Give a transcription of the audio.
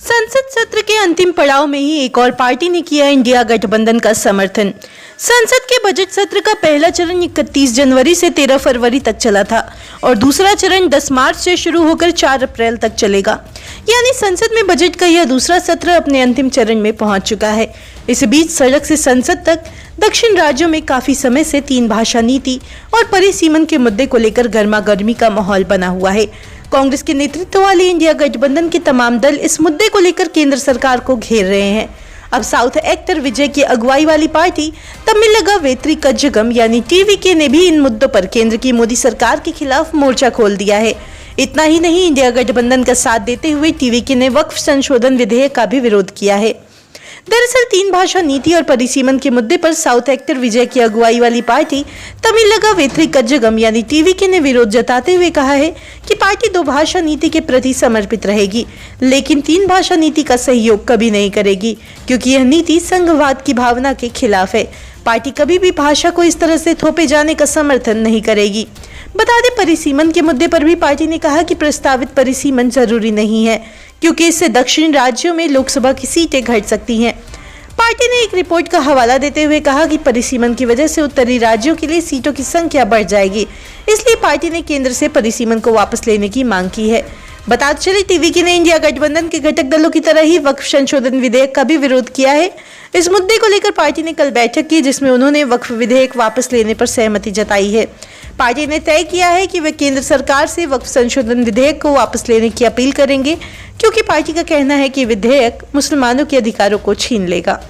संसद सत्र के अंतिम पड़ाव में ही एक और पार्टी ने किया इंडिया गठबंधन का समर्थन। संसद के बजट सत्र का पहला चरण 31 जनवरी से 13 फरवरी तक चला था और दूसरा चरण 10 मार्च से शुरू होकर 4 अप्रैल तक चलेगा। यानी संसद में बजट का यह दूसरा सत्र अपने अंतिम चरण में पहुंच चुका है। इस बीच सड़क से संसद तक दक्षिण राज्यों में काफी समय से 3 भाषा नीति और परिसीमन के मुद्दे को लेकर गर्मागर्मी का माहौल बना हुआ है। कांग्रेस के नेतृत्व वाले इंडिया गठबंधन के तमाम दल इस मुद्दे को लेकर केंद्र सरकार को घेर रहे हैं। अब साउथ एक्टर विजय की अगुवाई वाली पार्टी तमिलगा वेत्री कज्जगम यानी टीवीके ने भी इन मुद्दों पर केंद्र की मोदी सरकार के खिलाफ मोर्चा खोल दिया है। इतना ही नहीं, इंडिया गठबंधन का साथ देते हुए टीवीके ने वक्फ संशोधन विधेयक का भी विरोध किया है। दरअसल 3 भाषा नीति और परिसीमन के मुद्दे पर साउथ एक्टर विजय की अगुवाई वाली पार्टी तमिलगा वेत्री कज्जगम यानी टीवीके ने विरोध जताते हुए कहा है कि पार्टी 2 भाषा नीति के प्रति समर्पित रहेगी, लेकिन 3 भाषा नीति का सहयोग कभी नहीं करेगी, क्योंकि यह नीति संघवाद की भावना के खिलाफ है। पार्टी कभी भी भाषा को इस तरह से थोपे जाने का समर्थन नहीं करेगी। बता दें, परिसीमन के मुद्दे पर भी पार्टी ने कहा कि प्रस्तावित परिसीमन जरूरी नहीं है, क्योंकि इससे दक्षिण राज्यों में लोकसभा की सीटें घट सकती हैं। पार्टी ने एक रिपोर्ट का हवाला देते हुए कहा कि परिसीमन की वजह से उत्तरी राज्यों के लिए सीटों की संख्या बढ़ जाएगी, इसलिए पार्टी ने केंद्र से परिसीमन को वापस लेने की मांग की है। बताते चले, टीवीके ने इंडिया गठबंधन के घटक दलों की तरह ही वक्फ संशोधन विधेयक का भी विरोध किया है। इस मुद्दे को लेकर पार्टी ने कल बैठक की, जिसमें उन्होंने वक्फ विधेयक वापस लेने पर सहमति जताई है। पार्टी ने तय किया है कि वे केंद्र सरकार से वक्फ संशोधन विधेयक को वापस लेने की अपील करेंगे, क्योंकि पार्टी का कहना है कि विधेयक मुसलमानों के अधिकारों को छीन लेगा।